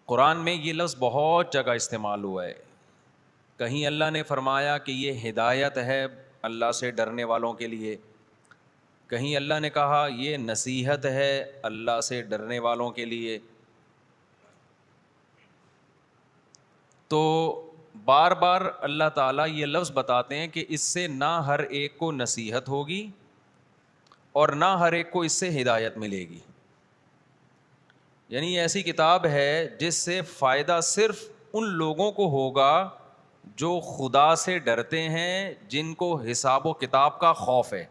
قرآن میں یہ لفظ بہت جگہ استعمال ہوا ہے. کہیں اللہ نے فرمایا کہ یہ ہدایت ہے اللہ سے ڈرنے والوں کے لیے، کہیں اللہ نے کہا یہ نصیحت ہے اللہ سے ڈرنے والوں کے لیے. تو بار بار اللہ تعالیٰ یہ لفظ بتاتے ہیں کہ اس سے نہ ہر ایک کو نصیحت ہوگی اور نہ ہر ایک کو اس سے ہدایت ملے گی. یعنی یہ ایسی کتاب ہے جس سے فائدہ صرف ان لوگوں کو ہوگا جو خدا سے ڈرتے ہیں، جن کو حساب و کتاب کا خوف ہے.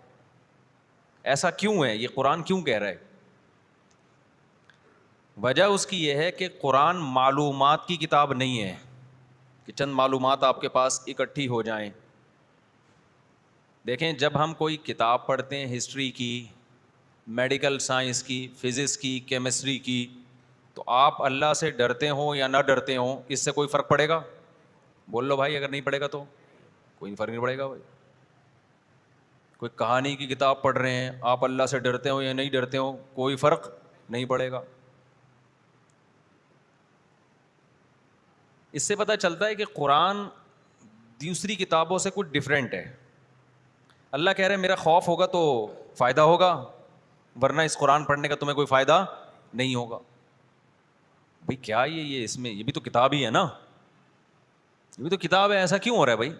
ایسا کیوں ہے؟ یہ قرآن کیوں کہہ رہا ہے؟ وجہ اس کی یہ ہے کہ قرآن معلومات کی کتاب نہیں ہے کہ چند معلومات آپ کے پاس اکٹھی ہو جائیں. دیکھیں، جب ہم کوئی کتاب پڑھتے ہیں ہسٹری کی، میڈیکل سائنس کی، فزکس کی، کیمسٹری کی، تو آپ اللہ سے ڈرتے ہوں یا نہ ڈرتے ہوں اس سے کوئی فرق پڑے گا؟ بول لو بھائی، اگر نہیں پڑے گا تو کوئی فرق نہیں پڑے گا. بھائی کوئی کہانی کی کتاب پڑھ رہے ہیں، آپ اللہ سے ڈرتے ہوں یا نہیں ڈرتے ہوں کوئی فرق نہیں پڑے گا. اس سے پتہ چلتا ہے کہ قرآن دوسری کتابوں سے کچھ ڈفرینٹ ہے. اللہ کہہ رہے ہیں میرا خوف ہوگا تو فائدہ ہوگا، ورنہ اس قرآن پڑھنے کا تمہیں کوئی فائدہ نہیں ہوگا. بھائی کیا یہ اس میں یہ بھی تو کتاب ہی ہے نا، یہ بھی تو کتاب ہے، ایسا کیوں ہو رہا ہے بھائی؟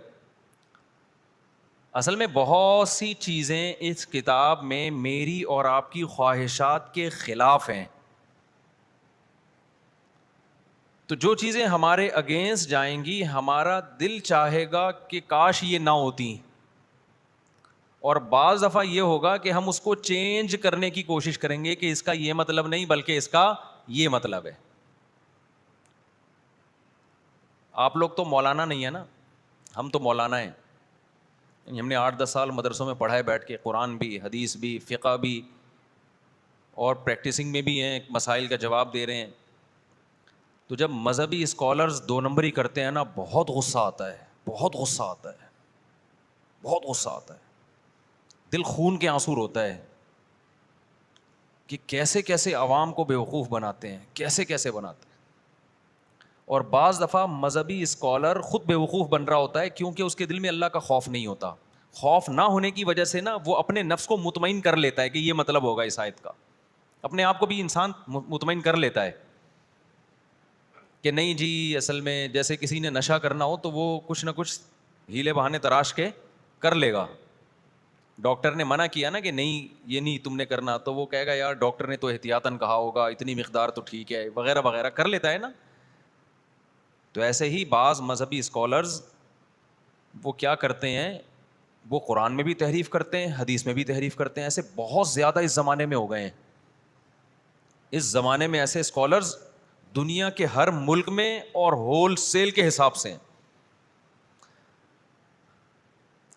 اصل میں بہت سی چیزیں اس کتاب میں میری اور آپ کی خواہشات کے خلاف ہیں. تو جو چیزیں ہمارے اگینسٹ جائیں گی ہمارا دل چاہے گا کہ کاش یہ نہ ہوتی، اور بعض دفعہ یہ ہوگا کہ ہم اس کو چینج کرنے کی کوشش کریں گے کہ اس کا یہ مطلب نہیں بلکہ اس کا یہ مطلب ہے. آپ لوگ تو مولانا نہیں ہے نا، ہم تو مولانا ہیں. ہم نے 8-10 سال مدرسوں میں پڑھا ہے بیٹھ کے، قرآن بھی، حدیث بھی، فقہ بھی، اور پریکٹسنگ میں بھی ہیں، مسائل کا جواب دے رہے ہیں. تو جب مذہبی اسکالرز 2 نمبری کرتے ہیں نا، بہت غصہ آتا ہے، بہت غصہ آتا ہے، بہت غصہ آتا ہے. دل خون کے آنسو روتا ہے کہ کیسے کیسے عوام کو بیوقوف بناتے ہیں، کیسے کیسے بناتے ہیں. اور بعض دفعہ مذہبی اسکالر خود بیوقوف بن رہا ہوتا ہے کیونکہ اس کے دل میں اللہ کا خوف نہیں ہوتا. خوف نہ ہونے کی وجہ سے نا وہ اپنے نفس کو مطمئن کر لیتا ہے کہ یہ مطلب ہوگا اس آیت کا. اپنے آپ کو بھی انسان مطمئن کر لیتا ہے کہ نہیں جی، اصل میں جیسے کسی نے نشہ کرنا ہو تو وہ کچھ نہ کچھ ہیلے بہانے تراش کے کر لے گا. ڈاکٹر نے منع کیا نا کہ نہیں یہ نہیں تم نے کرنا، تو وہ کہے گا یار ڈاکٹر نے تو احتیاطاً کہا ہوگا، اتنی مقدار تو ٹھیک ہے، وغیرہ وغیرہ کر لیتا ہے نا. تو ایسے ہی بعض مذہبی اسکالرز وہ کیا کرتے ہیں، وہ قرآن میں بھی تحریف کرتے ہیں، حدیث میں بھی تحریف کرتے ہیں. ایسے بہت زیادہ اس زمانے میں ہو گئے ہیں. اس زمانے میں ایسے اسکالرز دنیا کے ہر ملک میں اور ہول سیل کے حساب سے ہیں.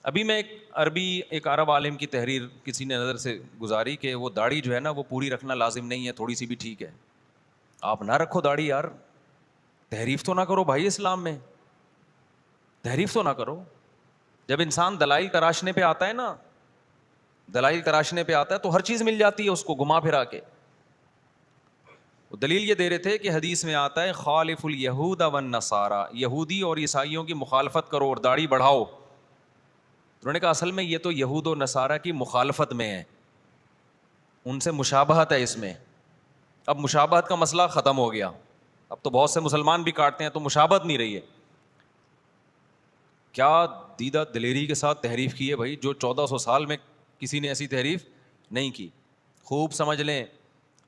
ابھی میں ایک عرب عالم کی تحریر کسی نے نظر سے گزاری کہ وہ داڑھی جو ہے نا وہ پوری رکھنا لازم نہیں ہے، تھوڑی سی بھی ٹھیک ہے. آپ نہ رکھو داڑھی یار، تحریف تو نہ کرو بھائی، اسلام میں تحریف تو نہ کرو. جب انسان دلائل تراشنے پہ آتا ہے نا، دلائل تراشنے پہ آتا ہے تو ہر چیز مل جاتی ہے اس کو گھما پھرا کے. وہ دلیل یہ دے رہے تھے کہ حدیث میں آتا ہے خالف الیہود والنصارى، یہودی اور عیسائیوں کی مخالفت کرو اور داڑھی بڑھاؤ. انہوں نے کہا اصل میں یہ تو یہود و نصارہ کی مخالفت میں ہے، ان سے مشابہت ہے اس میں. اب مشابہت کا مسئلہ ختم ہو گیا، اب تو بہت سے مسلمان بھی کاٹتے ہیں تو مشابہت نہیں رہی ہے. کیا دیدہ دلیری کے ساتھ تحریف کی ہے بھائی، جو 1400 سال میں کسی نے ایسی تحریف نہیں کی. خوب سمجھ لیں،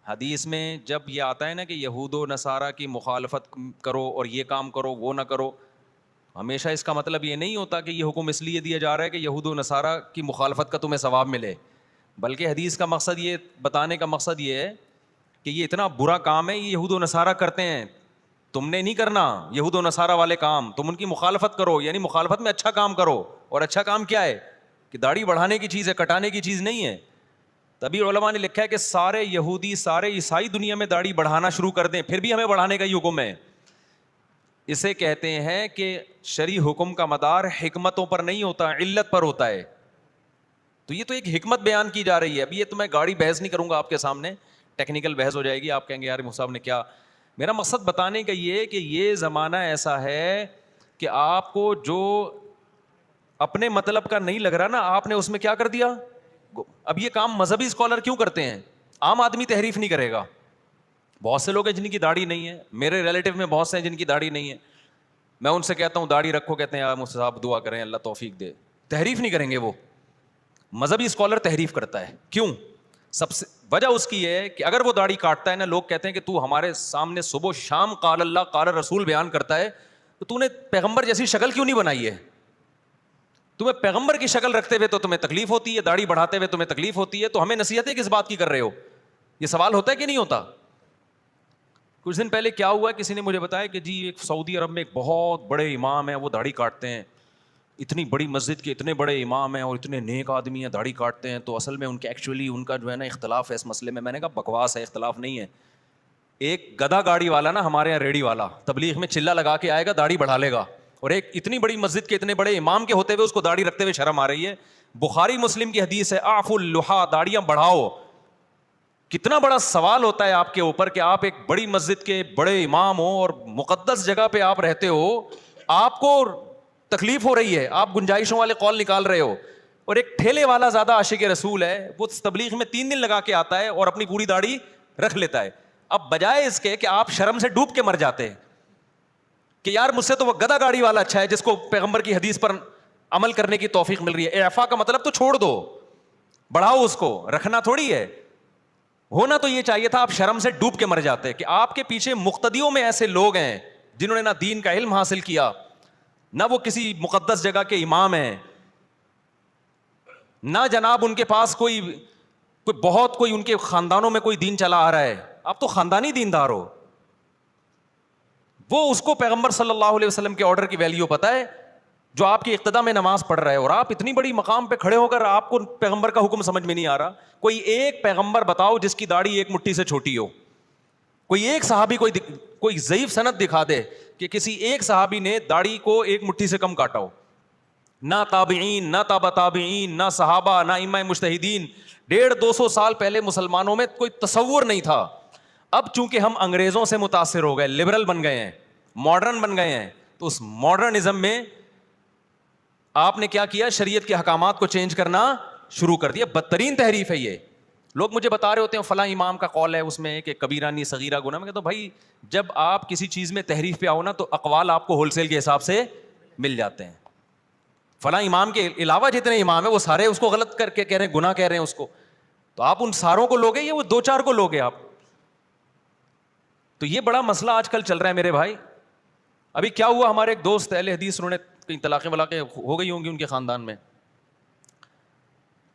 حدیث میں جب یہ آتا ہے نا کہ یہود و نصارہ کی مخالفت کرو اور یہ کام کرو وہ نہ کرو، ہمیشہ اس کا مطلب یہ نہیں ہوتا کہ یہ حکم اس لیے دیا جا رہا ہے کہ یہود و نصارہ کی مخالفت کا تمہیں ثواب ملے، بلکہ حدیث کا مقصد یہ بتانے کا مقصد یہ ہے کہ یہ اتنا برا کام ہے، یہ یہود و نصارہ کرتے ہیں، تم نے نہیں کرنا یہود و نصارہ والے کام، تم ان کی مخالفت کرو. یعنی مخالفت میں اچھا کام کرو، اور اچھا کام کیا ہے کہ داڑھی بڑھانے کی چیز ہے، کٹانے کی چیز نہیں ہے. تبھی علماء نے لکھا ہے کہ سارے یہودی سارے عیسائی دنیا میں داڑھی بڑھانا شروع کر دیں، پھر بھی ہمیں بڑھانے کا ہی حکم ہے. اسے کہتے ہیں کہ شرعی حکم کا مدار حکمتوں پر نہیں ہوتا، علت پر ہوتا ہے. تو یہ تو ایک حکمت بیان کی جا رہی ہے. ابھی یہ تو میں گاڑی بحث نہیں کروں گا آپ کے سامنے، ٹیکنیکل بحث ہو جائے گی، آپ کہیں گے یار مصعب نے کیا میرا مقصد بتانے کا یہ کہ یہ زمانہ ایسا ہے کہ آپ کو جو اپنے مطلب کا نہیں لگ رہا نا, آپ نے اس میں کیا کر دیا. اب یہ کام مذہبی اسکالر کیوں کرتے ہیں؟ عام آدمی تحریف نہیں کرے گا. بہت سے لوگ ہیں جن کی داڑھی نہیں ہے, میرے ریلیٹو میں بہت سے ہیں جن کی داڑھی نہیں ہے, میں ان سے کہتا ہوں داڑھی رکھو, کہتے ہیں مجھ سے صاحب دعا کریں اللہ توفیق دے. تحریف نہیں کریں گے وہ. مذہبی اسکالر تحریف کرتا ہے. کیوں؟ سب سے وجہ اس کی ہے کہ اگر وہ داڑھی کاٹتا ہے نا, لوگ کہتے ہیں کہ تو ہمارے سامنے صبح و شام قال اللہ قال رسول بیان کرتا ہے, تو نے پیغمبر جیسی شکل کیوں نہیں بنائی ہے؟ تمہیں پیغمبر کی شکل رکھتے ہوئے تو تمہیں تکلیف ہوتی ہے, داڑھی بڑھاتے ہوئے تمہیں تکلیف ہوتی ہے, تو ہمیں نصیحتیں کس بات کی کر رہے ہو؟ یہ سوال ہوتا ہے کہ نہیں ہوتا؟ کچھ دن پہلے کیا ہوا, کسی نے مجھے بتایا کہ جی ایک سعودی عرب میں ایک بہت بڑے امام ہیں, وہ داڑھی کاٹتے ہیں, اتنی بڑی مسجد کے اتنے بڑے امام ہیں اور اتنے نیک آدمی ہیں, داڑھی کاٹتے ہیں, تو اصل میں ان کے ایکچولی ان کا جو ہے نا اختلاف ہے اس مسئلے میں. میں نے کہا بکواس ہے, اختلاف نہیں ہے. ایک گدھا گاڑی والا نا ہمارے یہاں ریڑی والا تبلیغ میں چلا لگا کے آئے گا, داڑھی بڑھا لے گا, اور ایک اتنی بڑی مسجد کے اتنے بڑے امام کے ہوتے ہوئے اس کو داڑھی رکھتے ہوئے شرم آ رہی ہے. بخاری مسلم کی حدیث ہے اعفوا اللحا, داڑیاں بڑھاؤ. کتنا بڑا سوال ہوتا ہے آپ کے اوپر کہ آپ ایک بڑی مسجد کے بڑے امام ہو اور مقدس جگہ پہ آپ رہتے ہو, آپ کو تکلیف ہو رہی ہے, آپ گنجائشوں والے قول نکال رہے ہو, اور ایک ٹھیلے والا زیادہ عاشق رسول ہے, وہ تبلیغ میں 3 دن لگا کے آتا ہے اور اپنی پوری داڑھی رکھ لیتا ہے. اب بجائے اس کے کہ آپ شرم سے ڈوب کے مر جاتے ہیں کہ یار مجھ سے تو وہ گدھا گاڑی والا اچھا ہے جس کو پیغمبر کی حدیث پر عمل کرنے کی توفیق مل رہی ہے. اعفا کا مطلب تو چھوڑ دو, بڑھاؤ اس کو, رکھنا تھوڑی ہے. ہونا تو یہ چاہیے تھا آپ شرم سے ڈوب کے مر جاتے کہ آپ کے پیچھے مقتدیوں میں ایسے لوگ ہیں جنہوں نے نہ دین کا علم حاصل کیا, نہ وہ کسی مقدس جگہ کے امام ہیں, نہ جناب ان کے پاس کوئی ان کے خاندانوں میں کوئی دین چلا آ رہا ہے. آپ تو خاندانی دیندار ہو. وہ اس کو پیغمبر صلی اللہ علیہ وسلم کے آرڈر کی ویلیو پتہ ہے جو آپ کی اقتدا میں نماز پڑھ رہا ہے, اور آپ اتنی بڑی مقام پہ کھڑے ہو کر آپ کو پیغمبر کا حکم سمجھ میں نہیں آ رہا. کوئی ایک پیغمبر بتاؤ جس کی داڑھی ایک مٹھی سے چھوٹی ہو. کوئی ایک صحابی کوئی ضعیف سند دکھا دے کہ کسی ایک صحابی نے داڑھی کو ایک مٹھی سے کم کاٹا ہو. نہ تابعین, نہ تابع تابعین, نہ صحابہ, نہ ائمہ مجتہدین. 150-200 سال پہلے مسلمانوں میں کوئی تصور نہیں تھا. اب چونکہ ہم انگریزوں سے متاثر ہو گئے, لبرل بن گئے ہیں, ماڈرن بن گئے ہیں, تو اس ماڈرنزم میں آپ نے کیا کیا, شریعت کے احکامات کو چینج کرنا شروع کر دیا. بدترین تحریف ہے یہ. لوگ مجھے بتا رہے ہوتے ہیں فلاں امام کا قول ہے اس میں کہ کبیرہ نہیں صغیرہ گناہ. میں کہتا ہوں بھائی جب آپ کسی چیز میں تحریف پہ آؤ نا تو اقوال آپ کو ہول سیل کے حساب سے مل جاتے ہیں. فلاں امام کے علاوہ جتنے امام ہیں وہ سارے اس کو غلط کر کے کہہ رہے ہیں, گناہ کہہ رہے ہیں اس کو, تو آپ ان ساروں کو لوگے یا وہ 2-4 کو لوگے آپ؟ تو یہ بڑا مسئلہ آج کل چل رہا ہے میرے بھائی. ابھی کیا ہوا, ہمارے ایک دوست اہل حدیث, انہوں نے کہیں طلاقیں ولاقیں ہو گئی ہوں گی ان کے خاندان میں,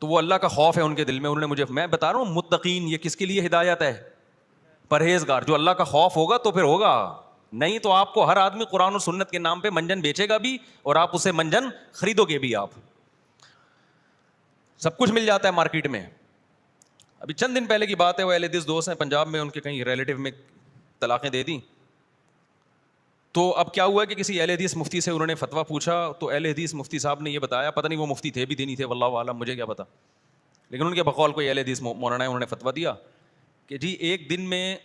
تو وہ اللہ کا خوف ہے ان کے دل میں. انہوں نے مجھے, میں بتا رہا ہوں متقین, یہ کس کے لیے ہدایت ہے؟ پرہیزگار. جو اللہ کا خوف ہوگا تو پھر ہوگا, نہیں تو آپ کو ہر آدمی قرآن و سنت کے نام پہ منجن بیچے گا بھی اور آپ اسے منجن خریدو گے بھی. آپ سب کچھ مل جاتا ہے مارکیٹ میں. ابھی چند دن پہلے کی بات ہے, وہ اہل حدیث دوست ہیں پنجاب میں, ان کے کہیں ریلیٹیو میں طلاقیں دے دیں. تو اب کیا ہوا کہ کسی اہل حدیث مفتی سے انہوں نے فتویٰ پوچھا, تو اہل حدیث مفتی صاحب نے یہ بتایا, پتہ نہیں وہ مفتی تھے بھی دینی تھے واللہ عالم, مجھے کیا پتا, لیکن ان کے بقول کوئی اہل حدیث مولانا ہے, انہوں نے فتویٰ دیا کہ جی ایک دن میں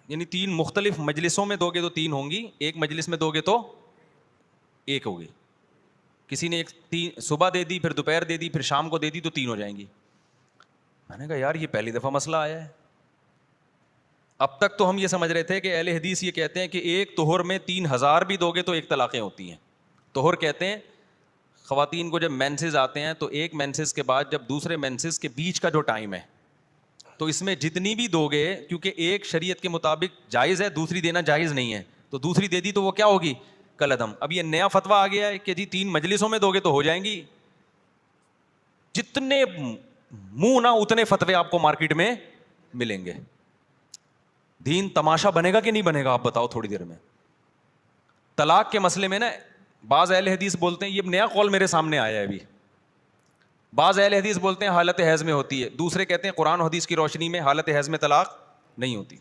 یعنی 3 مختلف مجلسوں میں دو گے تو 3 ہوں گی, ایک مجلس میں دو گے تو 1 ہوگی. کسی نے ایک صبح دے دی, پھر دوپہر دے دی, پھر شام کو دے دی, تو 3 ہو جائیں گی. میں نے کہا یار یہ پہلی دفعہ مسئلہ آیا ہے. اب تک تو ہم یہ سمجھ رہے تھے کہ اہل حدیث یہ کہتے ہیں کہ ایک طہر میں 3000 بھی دو گے تو 1 طلاقیں ہوتی ہیں. طہر کہتے ہیں خواتین کو جب مینسز آتے ہیں تو ایک مینسز کے بعد جب دوسرے مینسز کے بیچ کا جو ٹائم ہے, تو اس میں جتنی بھی دو گے, کیونکہ ایک شریعت کے مطابق جائز ہے, دوسری دینا جائز نہیں ہے, تو دوسری دے دی تو وہ کیا ہوگی, کالعدم. اب یہ نیا فتویٰ آ گیا ہے کہ جی 3 مجلسوں میں دو گے تو ہو جائیں گی. جتنے منہ نہ اتنے فتوے آپ کو مارکیٹ میں ملیں گے. دین تماشا بنے گا کہ نہیں بنے گا, آپ بتاؤ تھوڑی دیر میں. طلاق کے مسئلے میں نا بعض اہل حدیث بولتے ہیں, یہ نیا قول میرے سامنے آیا ہے ابھی, بعض اہل حدیث بولتے ہیں حالت حیض میں ہوتی ہے, دوسرے کہتے ہیں قرآن و حدیث کی روشنی میں حالت حیض میں طلاق نہیں ہوتی.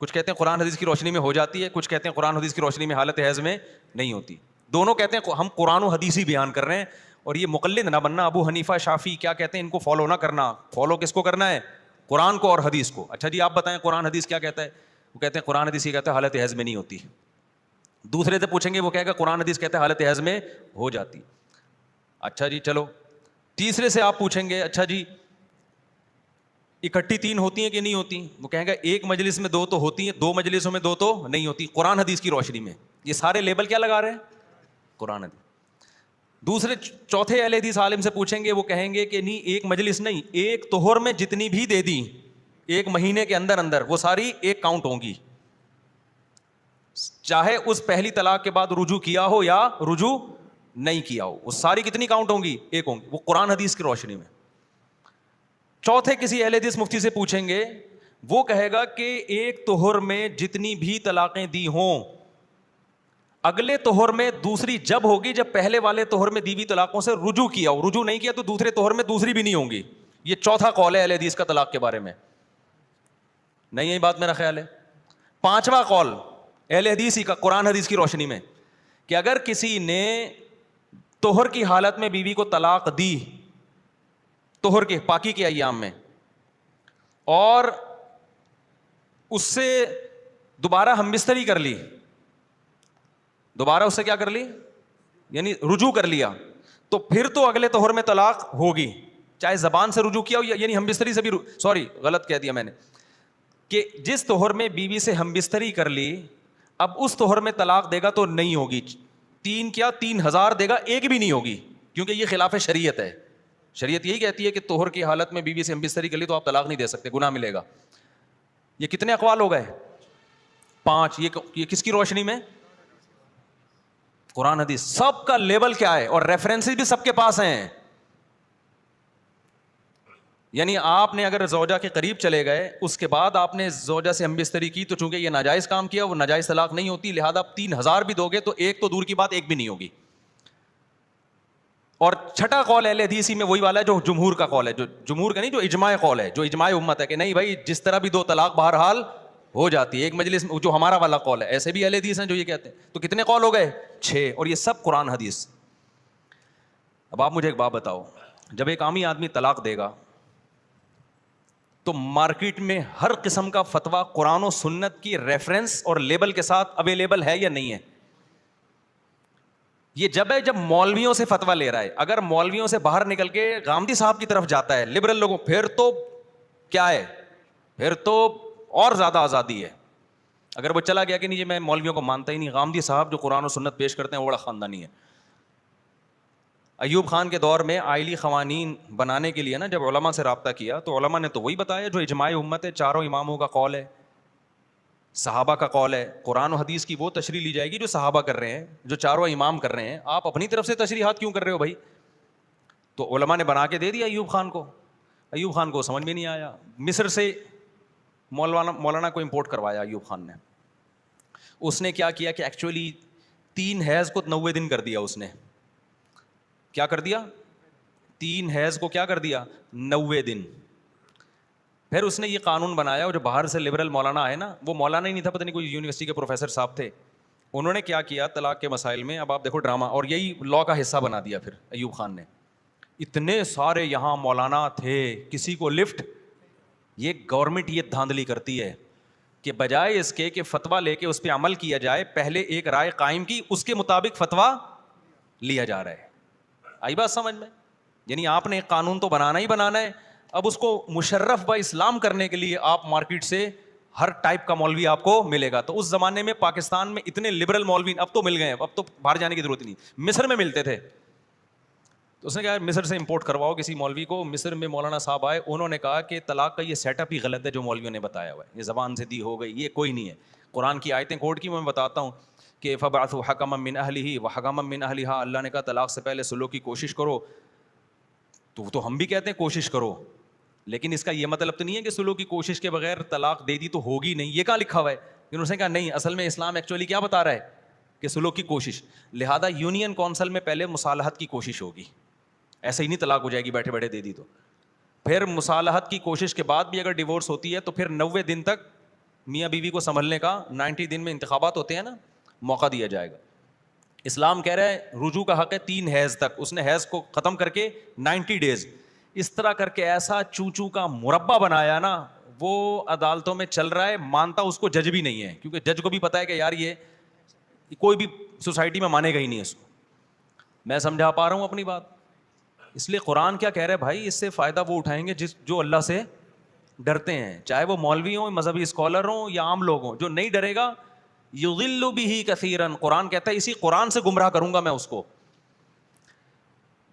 کچھ کہتے ہیں قرآن حدیث کی روشنی میں ہو جاتی ہے, کچھ کہتے ہیں قرآن حدیث کی روشنی میں حالت حیض میں نہیں ہوتی. دونوں کہتے ہیں ہم قرآن و حدیث ہی بیان کر رہے ہیں, اور یہ مقلد نہ بننا. ابو حنیفہ شافعی کیا کہتے ہیں, ان کو فالو نہ کرنا. فالو کس کو کرنا ہے, قرآن کو اور حدیث کو. اچھا جی آپ بتائیں قرآن حدیث کیا کہتا ہے. وہ کہتے ہیں قرآن حدیث یہ کہتا ہے حالت حیض میں نہیں ہوتی. دوسرے سے پوچھیں گے وہ کہے گا قرآن حدیث کہتا ہے حالت حیض میں ہو جاتی. اچھا جی چلو. تیسرے سے آپ پوچھیں گے اچھا جی اکٹھی 3 ہوتی ہیں کہ نہیں ہوتی؟ وہ کہیں گا ایک مجلس میں 2 تو ہوتی ہیں, 2 مجلسوں میں 2 تو نہیں ہوتی. قرآن حدیث کی روشنی میں یہ سارے لیبل کیا لگا رہے ہیں؟ قرآن حدیث. دوسرے چوتھے اہل حدیث عالم سے پوچھیں گے وہ کہیں گے کہ نہیں ایک مجلس نہیں, ایک طہر میں جتنی بھی دے دی ایک مہینے کے اندر اندر وہ ساری ایک کاؤنٹ ہوں گی, چاہے اس پہلی طلاق کے بعد رجوع کیا ہو یا رجوع نہیں کیا ہو, وہ ساری کتنی کاؤنٹ ہوں گی؟ ایک ہوں گی. وہ قرآن حدیث کی روشنی میں. چوتھے کسی اہل حدیث مفتی سے پوچھیں گے وہ کہے گا کہ ایک طہر میں جتنی بھی طلاقیں دی ہوں اگلے طہر میں دوسری جب ہوگی جب پہلے والے طہر میں دی ہوئی طلاقوں سے رجوع کیا ہو, رجوع نہیں کیا تو دوسرے طہر میں دوسری بھی نہیں ہوں گی. یہ چوتھا قول ہے اہل حدیث کا طلاق کے بارے میں. نہیں یہی بات میرا خیال ہے. پانچواں قول اہل حدیث ہی کا قرآن حدیث کی روشنی میں کہ اگر کسی نے طہر کی حالت میں بیوی کو طلاق دی طہر کے پاکی کے ایام میں اور اس سے دوبارہ ہم بستری کر لی, دوبارہ اس سے کیا کر لی یعنی رجوع کر لیا, تو پھر تو اگلے طہر میں طلاق ہوگی, چاہے زبان سے رجوع کیا ہو یعنی ہم بستری سے بھی سوری غلط کہہ دیا میں نے کہ جس طہر میں بیوی سے ہم بستری کر لی اب اس طہر میں طلاق دے گا تو نہیں ہوگی. 3 کیا 3000 دے گا, ایک بھی نہیں ہوگی, کیونکہ یہ خلاف شریعت ہے. شریعت یہی کہتی ہے کہ طہر کی حالت میں بیوی سے ہم بستری کر لی تو آپ طلاق نہیں دے سکتے, گناہ ملے گا. یہ کتنے اقوال ہو گئے؟ 5. یہ کس کی روشنی میں؟ قرآن حدیث. سب کا لیبل کیا ہے اور ریفرنسز بھی سب کے پاس ہیں. یعنی آپ نے اگر زوجہ کے قریب چلے گئے اس کے بعد آپ نے زوجہ سے ہم بستری کی تو چونکہ یہ ناجائز کام کیا, وہ ناجائز طلاق نہیں ہوتی, لہذا آپ 3000 بھی دو گے تو ایک تو دور کی بات ایک بھی نہیں ہوگی. اور چھٹا قول اہل حدیث میں وہی والا ہے جو جمہور کا قول ہے, جو جمہور کا نہیں جو اجماع قول ہے, جو اجماع امت ہے کہ نہیں بھائی جس طرح بھی 2 طلاق بہرحال ہو جاتی ہے ایک مجلس میں, جو ہمارا والا قول ہے. ایسے بھی اہل حدیث ہیں جو یہ کہتے ہیں. تو کتنے قول ہو گئے؟ 6, اور یہ سب قرآن حدیث. اب آپ مجھے ایک بات بتاؤ, جب ایک عامی آدمی طلاق دے گا تو مارکیٹ میں ہر قسم کا فتویٰ قرآن و سنت کی ریفرنس اور لیبل کے ساتھ اویلیبل ہے یا نہیں ہے؟ یہ جب ہے جب مولویوں سے فتویٰ لے رہا ہے. اگر مولویوں سے باہر نکل کے غامدی صاحب کی طرف جاتا ہے لبرل لوگوں, پھر تو کیا ہے, پھر تو اور زیادہ آزادی ہے. اگر وہ چلا گیا کہ نہیں میں مولویوں کو مانتا ہی نہیں, غامدی صاحب جو قرآن و سنت پیش کرتے ہیں وہ بڑا خاندانی ہے. ایوب خان کے دور میں آئلی قوانین بنانے کے لیے نا جب علماء سے رابطہ کیا تو علماء نے تو وہی بتایا جو اجماع امت ہے, 4 اماموں کا قول ہے, صحابہ کا قول ہے. قرآن و حدیث کی وہ تشریح لی جائے گی جو صحابہ کر رہے ہیں, جو 4 امام کر رہے ہیں. آپ اپنی طرف سے تشریحات کیوں کر رہے ہو بھائی؟ تو علماء نے بنا کے دے دیا ایوب خان کو. ایوب خان کو سمجھ میں نہیں آیا, مصر سے مولانا کو امپورٹ کروایا ایوب خان نے. اس نے کیا کیا کہ ایکچولی 3 حیض کو 90 دن کر دیا. اس نے کیا کر دیا؟ 3 حیض کو کیا کر دیا؟ 90 دن. پھر اس نے یہ قانون بنایا, اور جو باہر سے لبرل مولانا آئے نا, وہ مولانا ہی نہیں تھا, پتہ نہیں کوئی یونیورسٹی کے پروفیسر صاحب تھے, انہوں نے کیا کیا طلاق کے مسائل میں, اب آپ دیکھو ڈرامہ, اور یہی لا کا حصہ بنا دیا پھر ایوب خان نے. اتنے سارے یہاں مولانا تھے, کسی کو لفٹ. یہ گورنمنٹ یہ دھاندلی کرتی ہے کہ بجائے اس کے کہ فتویٰ لے کے اس پہ عمل کیا جائے, پہلے ایک رائے قائم کی, اس کے مطابق فتویٰ لیا جا رہا ہے. آئی بات سمجھ میں؟ یعنی آپ نے ایک قانون تو بنانا ہی بنانا ہے, اب اس کو مشرف با اسلام کرنے کے لیے آپ مارکیٹ سے ہر ٹائپ کا مولوی آپ کو ملے گا. تو اس زمانے میں پاکستان میں اتنے لبرل مولوی اب تو مل گئے ہیں, اب تو باہر جانے کی ضرورت نہیں. مصر میں ملتے تھے, تو اس نے کہا مصر سے امپورٹ کرواؤ کسی مولوی کو. مصر میں مولانا صاحب آئے, انہوں نے کہا کہ طلاق کا یہ سیٹ اپ ہی غلط ہے جو مولویوں نے بتایا ہوا ہے, یہ زبان سے دی ہو گئی, یہ کوئی نہیں ہے. قرآن کی آیتیں کوٹ کی میں بتاتا ہوں کہ فبعثوا حکما من اہلہ وحکما من اہلہا, اللہ نے کہا طلاق سے پہلے صلح کی کوشش کرو. تو ہم بھی کہتے ہیں کوشش کرو, لیکن اس کا یہ مطلب تو نہیں ہے کہ صلح کی کوشش کے بغیر طلاق دے دی تو ہوگی نہیں. یہ کہاں لکھا ہوا ہے؟ انہوں نے کہا نہیں, اصل میں اسلام ایکچولی کیا بتا رہا ہے کہ صلح کی کوشش, لہذا یونین کونسل میں پہلے مصالحت کی کوشش ہوگی, ایسے ہی نہیں طلاق ہو جائے گی بیٹھے بیٹھے دے دی تو. پھر مصالحت کی کوشش کے بعد بھی اگر ڈیورس ہوتی ہے تو پھر 90 دن تک میاں بیوی کو سنبھلنے کا, 90 دن میں انتخابات ہوتے ہیں نا, موقع دیا جائے گا. اسلام کہہ رہا ہے رجوع کا حق ہے 3 حیض تک. اس نے حیض کو ختم کر کے 90 ڈیز, اس طرح کر کے ایسا چوچو کا مربع بنایا نا, وہ عدالتوں میں چل رہا ہے, مانتا اس کو جج بھی نہیں ہے, کیونکہ جج کو بھی پتا ہے کہ یار یہ کوئی بھی سوسائٹی میں مانے گا ہی نہیں اس کو. میں سمجھا پا رہا ہوں اپنی بات؟ اس لیے قرآن کیا کہہ رہا ہے بھائی, اس سے فائدہ وہ اٹھائیں گے جو اللہ سے ڈرتے ہیں, چاہے وہ مولوی ہوں, مذہبی اسکالر ہوں یا عام لوگ ہوں. جو نہیں ڈرے گا یضل بہ کثیرا, قرآن کہتا ہے اسی قرآن سے گمراہ کروں گا میں اس کو.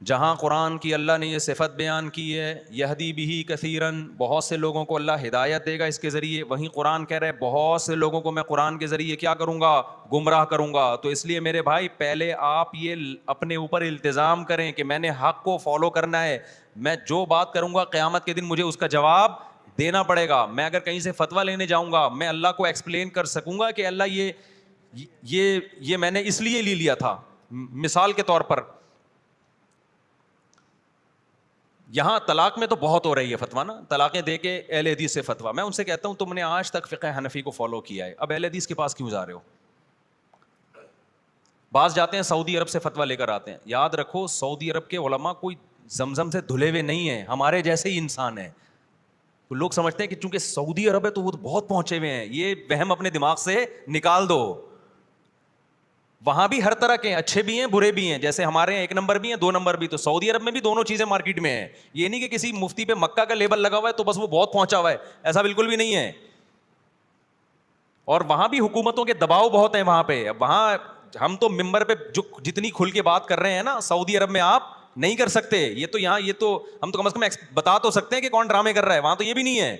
جہاں قرآن کی اللہ نے یہ صفت بیان کی ہے, یہدی بہ کثیرا, بہت سے لوگوں کو اللہ ہدایت دے گا اس کے ذریعے, وہیں قرآن کہہ رہے بہت سے لوگوں کو میں قرآن کے ذریعے کیا کروں گا, گمراہ کروں گا. تو اس لیے میرے بھائی پہلے آپ یہ اپنے اوپر التزام کریں کہ میں نے حق کو فالو کرنا ہے. میں جو بات کروں گا قیامت کے دن مجھے اس کا جواب دینا پڑے گا. میں اگر کہیں سے فتویٰ لینے جاؤں گا, میں اللہ کو ایکسپلین کر سکوں گا کہ اللہ یہ میں نے اس لیے لے لیا تھا. مثال کے طور پر یہاں طلاق میں تو بہت ہو رہی ہے فتویٰ نا, طلاقیں دے کے اہل حدیث سے فتویٰ. میں ان سے کہتا ہوں تم نے آج تک فقہ حنفی کو فالو کیا ہے, اب اہل حدیث کے پاس کیوں جا رہے ہو؟ بعض جاتے ہیں سعودی عرب سے فتویٰ لے کر آتے ہیں. یاد رکھو سعودی عرب کے علماء کوئی زمزم سے دھلے ہوئے نہیں ہیں, ہمارے جیسے ہی انسان ہیں. لوگ سمجھتے ہیں کہ چونکہ سعودی عرب ہے تو وہ بہت پہنچے ہوئے ہیں. یہ وہم اپنے دماغ سے نکال دو. وہاں بھی ہر طرح کے اچھے بھی ہیں برے بھی ہیں, جیسے ہمارے یہاں 1 نمبر بھی ہیں 2 نمبر بھی, تو سعودی عرب میں بھی دونوں چیزیں مارکیٹ میں ہیں. یہ نہیں کہ کسی مفتی پہ مکہ کا لیبل لگا ہوا ہے تو بس وہ بہت پہنچا ہوا ہے, ایسا بالکل بھی نہیں ہے. اور وہاں بھی حکومتوں کے دباؤ بہت ہیں وہاں پہ. وہاں ہم تو ممبر پہ جو جتنی کھل کے بات کر رہے ہیں نا, سعودی عرب میں آپ نہیں کر سکتے. یہ تو یہاں یہ تو ہم تو کم از کم بتا تو سکتے ہیں کہ کون ڈرامے کر رہا ہے, وہاں تو یہ بھی نہیں ہے.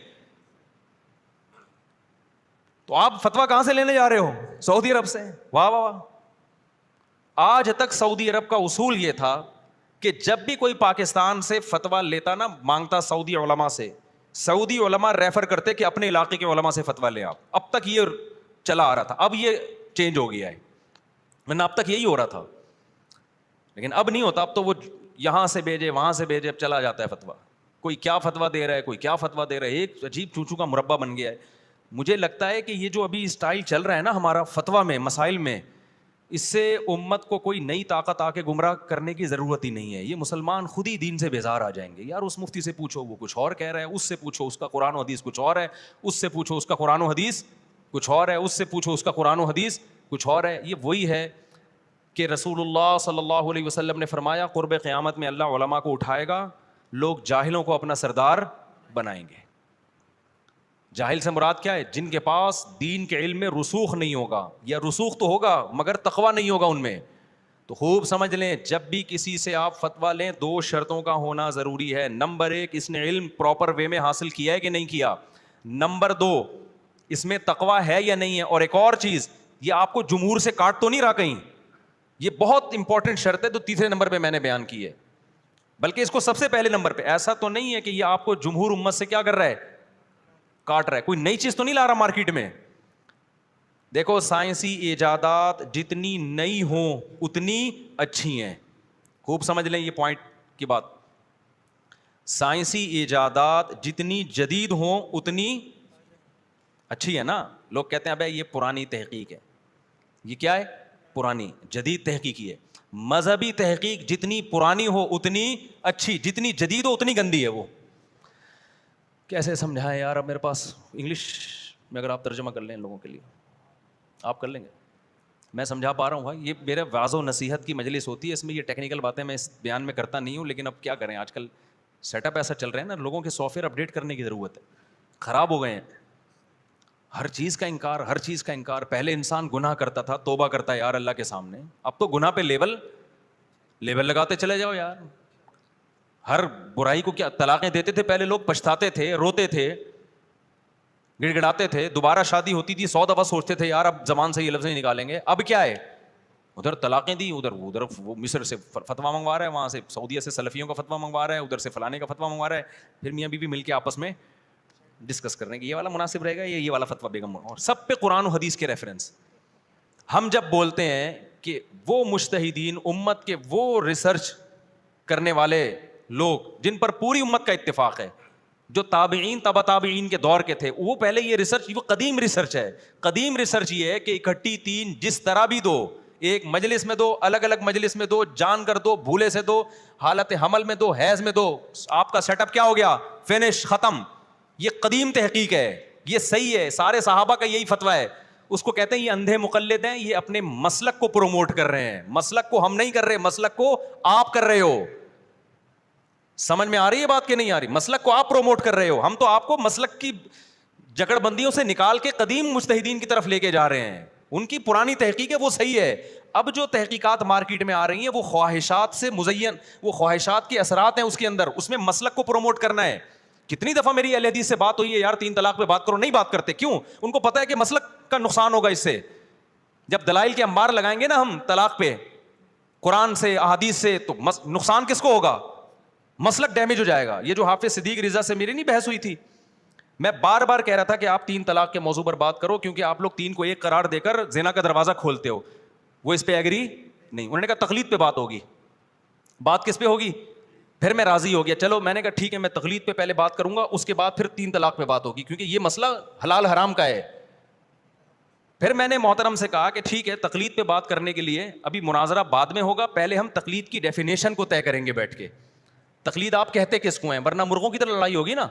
تو آپ فتویٰ کہاں سے لینے جا رہے ہو؟ سعودی عرب سے. واہ واہ واہ. آج تک سعودی عرب کا اصول یہ تھا کہ جب بھی کوئی پاکستان سے فتویٰ لیتا نا, مانگتا سعودی علماء سے, سعودی علماء ریفر کرتے کہ اپنے علاقے کے علماء سے فتویٰ لیں آپ. اب تک یہ چلا آ رہا تھا, اب یہ چینج ہو گیا ہے, ورنہ اب تک یہی ہو رہا تھا. لیکن اب نہیں ہوتا, اب تو وہ یہاں سے بھیجے وہاں سے بھیجے, اب چلا جاتا ہے فتویٰ. کوئی کیا فتویٰ دے رہا ہے, کوئی کیا فتویٰ دے رہا ہے, ایک عجیب چوچو کا مربع بن گیا ہے. مجھے لگتا ہے کہ یہ جو ابھی اسٹائل چل رہا ہے نا ہمارا فتویٰ میں, مسائل میں, اس سے امت کو کوئی نئی طاقت آ کے گمراہ کرنے کی ضرورت ہی نہیں ہے. یہ مسلمان خود ہی دین سے بیزار آ جائیں گے. یار اس مفتی سے پوچھو وہ کچھ اور کہہ رہا ہے, اس سے پوچھو اس کا قرآن و حدیث کچھ اور ہے, اس سے پوچھو اس کا قرآن و حدیث کچھ اور ہے, اس سے پوچھو اس کا قرآن و حدیث کچھ اور ہے. یہ وہی ہے کہ رسول اللہ صلی اللہ علیہ وسلم نے فرمایا قرب قیامت میں اللہ علماء کو اٹھائے گا, لوگ جاہلوں کو اپنا سردار بنائیں گے. جاہل سے مراد کیا ہے؟ جن کے پاس دین کے علم میں رسوخ نہیں ہوگا, یا رسوخ تو ہوگا مگر تقویٰ نہیں ہوگا ان میں. تو خوب سمجھ لیں, جب بھی کسی سے آپ فتویٰ لیں 2 شرطوں کا ہونا ضروری ہے. نمبر 1, اس نے علم پراپر وے میں حاصل کیا ہے کہ نہیں کیا. نمبر 2, اس میں تقویٰ ہے یا نہیں ہے. اور ایک اور چیز, یہ آپ کو جمہور سے کاٹ تو نہیں رہا کہیں. یہ بہت امپورٹنٹ شرط ہے, تو تیسرے نمبر پہ میں نے بیان کی ہے, بلکہ اس کو سب سے پہلے نمبر پہ. ایسا تو نہیں ہے کہ یہ آپ کو جمہور امت سے کیا کر رہا ہے, کاٹ رہا ہے. کوئی نئی چیز تو نہیں لا رہا مارکیٹ میں. دیکھو سائنسی ایجادات جتنی نئی ہوں اتنی اچھی ہیں. خوب سمجھ لیں یہ پوائنٹ کی بات. سائنسی ایجادات جتنی جدید ہوں اتنی اچھی ہے نا. لوگ کہتے ہیں ابے یہ پرانی تحقیق ہے. یہ کیا ہے؟ پرانی. جدید تحقیقی ہے. مذہبی تحقیق جتنی پرانی ہو اتنی اچھی, جتنی جدید ہو اتنی گندی ہے وہ. کیسے سمجھائیں یار؟ اب میرے پاس انگلش میں اگر آپ ترجمہ کر لیں لوگوں کے لیے, آپ کر لیں گے؟ میں سمجھا پا رہا ہوں بھائی. یہ میرے واعظ و نصیحت کی مجلس ہوتی ہے, اس میں یہ ٹیکنیکل باتیں میں اس بیان میں کرتا نہیں ہوں. لیکن اب کیا کریں, آج کل سیٹ اپ ایسا چل رہا ہے نا, لوگوں کے سافٹ ویئر اپڈیٹ کرنے کی ضرورت ہے. خراب ہو گئے ہیں. ہر چیز کا انکار, ہر چیز کا انکار. پہلے انسان گناہ کرتا تھا, توبہ کرتا ہے یار اللہ کے سامنے. اب تو گناہ پہ لیبل لگاتے چلے جاؤ یار. ہر برائی کو کیا طلاقیں دیتے تھے پہلے لوگ, پچھتاتے تھے, روتے تھے, گڑ گڑاتے تھے. دوبارہ شادی ہوتی تھی 100 دفعہ سوچتے تھے یار اب زبان سے یہ لفظ نہیں نکالیں گے. اب کیا ہے, ادھر طلاقیں دی, ادھر وہ مصر سے فتویٰ منگوا رہا ہے, وہاں سے سعودیہ سے سلفیوں کا فتویٰ منگوا رہا ہے, ادھر سے فلانے کا فتویٰ منگوا رہا ہے. پھر میاں بیوی مل کے آپس میں ڈسکس کر رہے ہیں کہ یہ والا مناسب رہے گا, یہ والا فتویٰ بیگم. اور سب پہ قرآن و حدیث کے ریفرنس. ہم جب بولتے ہیں کہ وہ مجتہدین, امت کے وہ ریسرچ کرنے والے لوگ جن پر پوری امت کا اتفاق ہے, جو تابعین تبع تابعین کے دور کے تھے, وہ پہلے یہ ریسرچ, وہ قدیم ریسرچ ہے. قدیم ریسرچ یہ ہے کہ اکٹھی 3 جس طرح بھی دو, ایک مجلس میں دو, الگ الگ مجلس میں دو, جان کر دو, بھولے سے دو, حالت حمل میں دو, حیض میں دو, آپ کا سیٹ اپ کیا ہو گیا, فنش, ختم. یہ قدیم تحقیق ہے, یہ صحیح ہے, سارے صحابہ کا یہی فتویٰ ہے. اس کو کہتے ہیں یہ اندھے مقلد ہیں, یہ اپنے مسلک کو پروموٹ کر رہے ہیں. مسلک کو ہم نہیں کر رہے, مسلک کو آپ کر رہے ہو. سمجھ میں آ رہی ہے بات کہ نہیں آ رہی؟ مسلک کو آپ پروموٹ کر رہے ہو, ہم تو آپ کو مسلک کی جکڑ بندیوں سے نکال کے قدیم مجتہدین کی طرف لے کے جا رہے ہیں. ان کی پرانی تحقیق ہے وہ صحیح ہے. اب جو تحقیقات مارکیٹ میں آ رہی ہیں وہ خواہشات سے مزین, وہ خواہشات کے اثرات ہیں اس کے اندر, اس میں مسلک کو پروموٹ کرنا ہے. کتنی دفعہ میری اہل حدیث سے بات ہوئی ہے, یار 3 طلاق پہ بات کرو, نہیں بات کرتے. کیوں؟ ان کو پتا ہے کہ مسلک کا نقصان ہوگا اس سے. جب دلائل کے انبار لگائیں گے نا ہم طلاق پہ قرآن سے احادیث سے, تو نقصان کس کو ہوگا؟ مسلک ڈیمیج ہو جائے گا. یہ جو حافظ صدیق رضا سے میری نہیں بحث ہوئی تھی, میں بار بار کہہ رہا تھا کہ آپ 3 طلاق کے موضوع پر بات کرو, کیونکہ آپ لوگ 3 کو 1 قرار دے کر زنا کا دروازہ کھولتے ہو. وہ اس پہ ایگری نہیں. انہوں نے کہا تقلید پہ بات ہوگی. بات کس پہ ہوگی؟ پھر میں راضی ہو گیا. چلو میں نے کہا ٹھیک ہے, میں تقلید پہ پہلے بات کروں گا, اس کے بعد پھر 3 طلاق پہ بات ہوگی, کیونکہ یہ مسئلہ حلال حرام کا ہے. پھر میں نے محترم سے کہا کہ ٹھیک ہے, تقلید پہ بات کرنے کے لیے ابھی مناظرہ بعد میں ہوگا, پہلے ہم تقلید کی ڈیفینیشن کو طے کریں گے بیٹھ کے. تقلید آپ کہتے کس کو ہیں, ورنہ مرغوں کی طرح لڑائی ہوگی نا.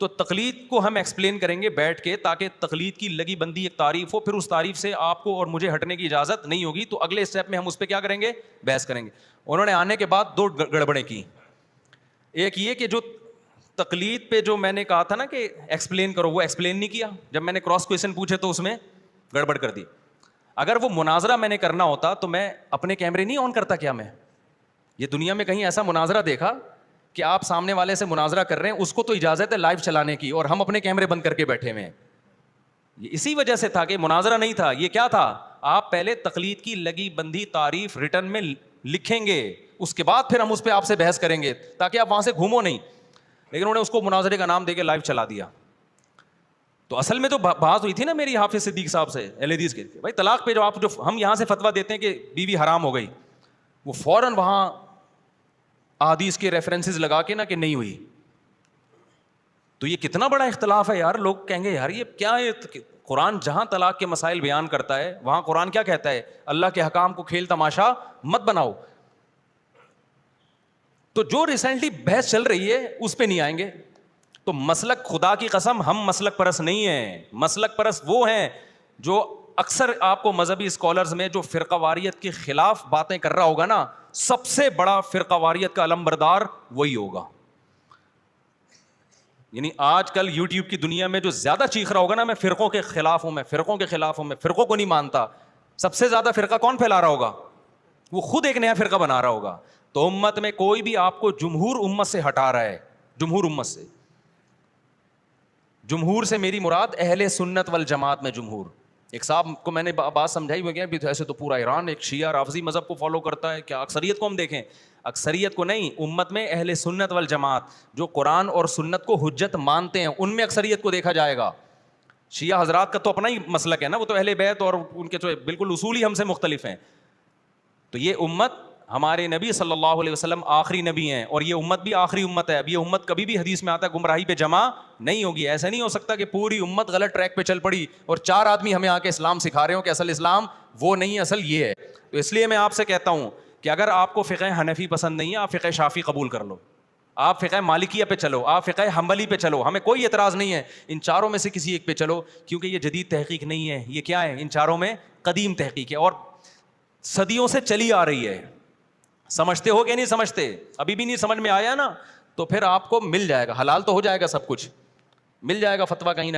تو تقلید کو ہم ایکسپلین کریں گے بیٹھ کے, تاکہ تقلید کی لگی بندی ایک تعریف ہو, پھر اس تعریف سے آپ کو اور مجھے ہٹنے کی اجازت نہیں ہوگی. تو اگلے اسٹیپ میں ہم اس پہ کیا کریں گے؟ بحث کریں گے. انہوں نے آنے کے بعد 2 گڑبڑیں کی. ایک یہ کہ جو تقلید پہ جو میں نے کہا تھا نا کہ ایکسپلین کرو, وہ ایکسپلین نہیں کیا. جب میں نے کراس کویشچن پوچھے تو اس میں گڑبڑ کر دی. اگر وہ مناظرہ میں نے کرنا ہوتا تو میں اپنے کیمرے نہیں آن کرتا کیا؟ میں یہ دنیا میں کہیں ایسا مناظرہ دیکھا کہ آپ سامنے والے سے مناظرہ کر رہے ہیں, اس کو تو اجازت ہے لائیو چلانے کی, اور ہم اپنے کیمرے بند کر کے بیٹھے ہوئے ہیں. یہ اسی وجہ سے تھا کہ مناظرہ نہیں تھا. یہ کیا تھا؟ آپ پہلے تقلید کی لگی بندھی تعریف ریٹرن میں لکھیں گے, اس کے بعد پھر ہم اس پہ آپ سے بحث کریں گے, تاکہ آپ وہاں سے گھومو نہیں. لیکن انہوں نے اس کو مناظرے کا نام دے کے لائیو چلا دیا. تو اصل میں تو بات ہوئی تھی نا میری حافظ صدیق صاحب سے اہل حدیث کے, بھائی طلاق پہ جو آپ جو ہم یہاں سے فتویٰ دیتے ہیں کہ بیوی حرام ہو گئی, وہ فوراً وہاں احادیث کے ریفرنسز لگا کے نا کہ نہیں ہوئی. تو یہ کتنا بڑا اختلاف ہے یار. لوگ کہیں گے یار یہ کیا ہے, قرآن جہاں طلاق کے مسائل بیان کرتا ہے وہاں قرآن کیا کہتا ہے؟ اللہ کے حکام کو کھیل تماشا مت بناؤ. تو جو ریسنٹلی بحث چل رہی ہے اس پہ نہیں آئیں گے. تو مسلک, خدا کی قسم ہم مسلک پرست نہیں ہیں. مسلک پرست وہ ہیں جو اکثر آپ کو مذہبی اسکالرز میں جو فرقہ واریت کے خلاف باتیں کر رہا ہوگا نا, سب سے بڑا فرقہ واریت کا علمبردار وہی ہوگا. یعنی آج کل یوٹیوب کی دنیا میں جو زیادہ چیخ رہا ہوگا نا, میں فرقوں کے خلاف ہوں, میں فرقوں کے خلاف ہوں, میں فرقوں کو نہیں مانتا, سب سے زیادہ فرقہ کون پھیلا رہا ہوگا؟ وہ خود ایک نیا فرقہ بنا رہا ہوگا. تو امت میں کوئی بھی آپ کو جمہور امت سے ہٹا رہا ہے, جمہور امت سے. جمہور سے میری مراد اہل سنت والجماعت میں جمہور. ایک صاحب کو میں نے بات سمجھائی ہوئی ہے, ایسے تو پورا ایران ایک شیعہ رافضی مذہب کو فالو کرتا ہے, کیا اکثریت کو ہم دیکھیں؟ اکثریت کو نہیں, امت میں اہل سنت والجماعت جو قرآن اور سنت کو حجت مانتے ہیں ان میں اکثریت کو دیکھا جائے گا. شیعہ حضرات کا تو اپنا ہی مسلک ہے نا, وہ تو اہل بیت اور ان کے تو بالکل اصول ہی ہم سے مختلف ہیں. تو یہ امت, ہمارے نبی صلی اللہ علیہ وسلم آخری نبی ہیں, اور یہ امت بھی آخری امت ہے. اب یہ امت کبھی بھی حدیث میں آتا ہے گمراہی پہ جمع نہیں ہوگی. ایسا نہیں ہو سکتا کہ پوری امت غلط ٹریک پہ چل پڑی اور 4 آدمی ہمیں آ کے اسلام سکھا رہے ہوں کہ اصل اسلام وہ نہیں, اصل یہ ہے. تو اس لیے میں آپ سے کہتا ہوں کہ اگر آپ کو فقہ حنفی پسند نہیں ہے, آپ فقہ شافعی قبول کر لو, آپ فقہ مالکیہ پہ چلو, آپ فقہ حنبلی پہ چلو, ہمیں کوئی اعتراض نہیں ہے. ان چاروں میں سے کسی ایک پہ چلو, کیونکہ یہ جدید تحقیق نہیں ہے. یہ کیا ہے؟ ان چاروں میں قدیم تحقیق ہے اور صدیوں سے چلی آ رہی ہے. سمجھتے ہو کہ نہیں سمجھتے؟ ابھی بھی نہیں سمجھ میں آیا نا, تو پھر آپ کو مل جائے گا, حلال تو ہو جائے گا, سب کچھ مل جائے گا فتویٰ کہیں نہ